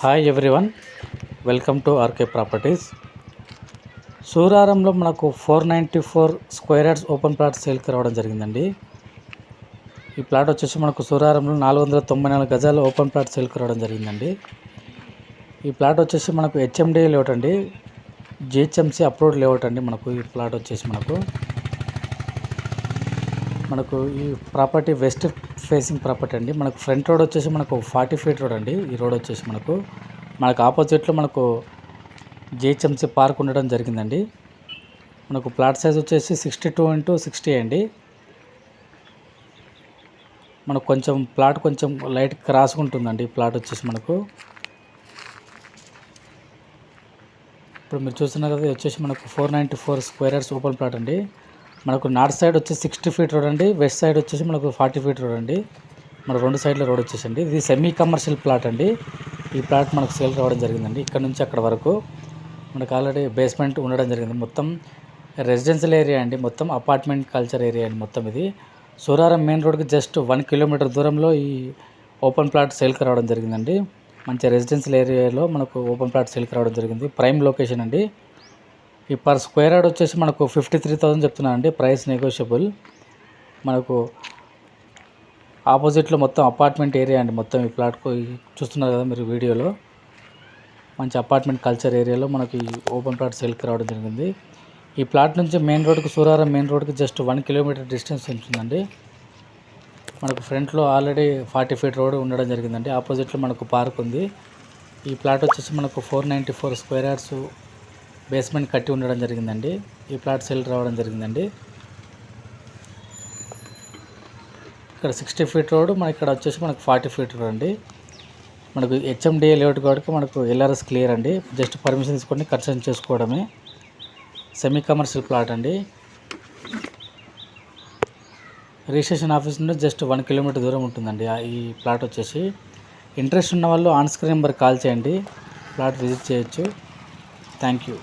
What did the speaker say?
Hi everyone, welcome to RK properties. సూరారంలో మనకు 494 square yards open plot సేల్కి రావడం జరిగిందండి. ఈ ప్లాట్ వచ్చేసి మనకు సూరారంలో 494 గజాలు ఓపెన్ ప్లాట్ సేల్కి రావడం జరిగిందండి. ఈ ప్లాట్ వచ్చేసి మనకు హెచ్ఎండి లేఅవుట్ అండి, జిహెచ్ఎంసి అప్రూవ్డ్ లేఅవుట్ అండి. మనకు ఈ ప్లాట్ వచ్చేసి మనకు ఈ ప్రాపర్టీ వెస్ట్ ఫేసింగ్ ప్రాపర్టీ అండి. మనకు ఫ్రంట్ రోడ్ వచ్చేసి మనకు 40 ఫీట్ రోడ్ అండి. ఈ రోడ్ వచ్చేసి మనకు ఆపోజిట్లో మనకు జిహెచ్ఎంసి పార్క్ ఉండడం జరిగిందండి. మనకు ప్లాట్ సైజ్ వచ్చేసి 62x60 అండి. మనకు ప్లాట్ కొంచెం లైట్ క్రాస్గా ఉంటుందండి. ఈ ప్లాట్ వచ్చేసి ఇప్పుడు మీరు చూస్తున్నారు కదా, వచ్చేసి మనకు 494 స్క్వేర్ యార్డ్స్ ఓపెన్ ప్లాట్ అండి. మనకు నార్త్ సైడ్ వచ్చి 60 ఫీట్ రోడ్ అండి, వెస్ట్ సైడ్ వచ్చేసి మనకు 40 ఫీట్ రోడ్ అండి. మన రెండు సైడ్ల రోడ్ వచ్చేసండి. ఇది సెమీ కమర్షియల్ ప్లాట్ అండి. ఈ ప్లాట్ మనకు సేల్ రావడం జరిగిందండి. ఇక్కడ నుంచి అక్కడ వరకు మనకు ఆల్రెడీ బేస్మెంట్ ఉండడం జరిగింది. మొత్తం రెసిడెన్షియల్ ఏరియా అండి, మొత్తం అపార్ట్మెంట్ కల్చర్ ఏరియా అండి. మొత్తం ఇది సూరారం మెయిన్ రోడ్కి జస్ట్ 1 కిలోమీటర్ దూరంలో ఈ ఓపెన్ ప్లాట్ సేల్కి రావడం జరిగిందండి. మంచి రెసిడెన్షియల్ ఏరియాలో మనకు ఓపెన్ ప్లాట్ సేల్కి రావడం జరిగింది. ప్రైమ్ లొకేషన్ అండి. ఈ పర్ స్క్వేర్ యార్డ్ వచ్చేసి మనకు 53,000 చెప్తున్నానండి. Price negotiable. మనకు ఆపోజిట్లో మొత్తం అపార్ట్మెంట్ ఏరియా అండి. మొత్తం ఈ ప్లాట్కు చూస్తున్నారు కదా మీరు వీడియోలో, మంచి అపార్ట్మెంట్ కల్చర్ ఏరియాలో మనకి ఓపెన్ ప్లాట్ సేల్కి రావడం జరిగింది. ఈ ప్లాట్ నుంచి మెయిన్ రోడ్కి, సూరారం మెయిన్ రోడ్కి జస్ట్ 1 కిలోమీటర్ డిస్టెన్స్ ఉంటుందండి. మనకు ఫ్రంట్లో ఆల్రెడీ 40 ఫీట్ రోడ్ ఉండడం జరిగిందండి. ఆపోజిట్లో మనకు పార్క్ ఉంది. ఈ ప్లాట్ వచ్చేసి మనకు 494 స్క్వేర్ యార్డ్స్ బేస్మెంట్ కట్టి ఉండడం జరిగిందండి. ఈ ప్లాట్ సేల్ రావడం జరిగిందండి. ఇక్కడ 60 ఫీట్ రోడ్, ఇక్కడ వచ్చేసి మనకు 40 ఫీట్ రోడ్ అండి. మనకు హెచ్ఎండిఏ లేఅవుట్ కాబట్టి మనకు ఎల్ఆర్ఎస్ క్లియర్ అండి. జస్ట్ పర్మిషన్ తీసుకొని కన్స్ట్రక్షన్ చేసుకోవడమే. సెమీ కమర్షియల్ ప్లాట్ అండి. రిజిస్ట్రేషన్ ఆఫీస్ నుండి జస్ట్ 1 కిలోమీటర్ దూరం ఉంటుందండి ఈ ప్లాట్ వచ్చేసి. ఇంట్రెస్ట్ ఉన్న వాళ్ళు ఆన్ స్క్రీన్ నెంబర్ కాల్ చేయండి, ప్లాట్ విజిట్ చేయొచ్చు. Thank you.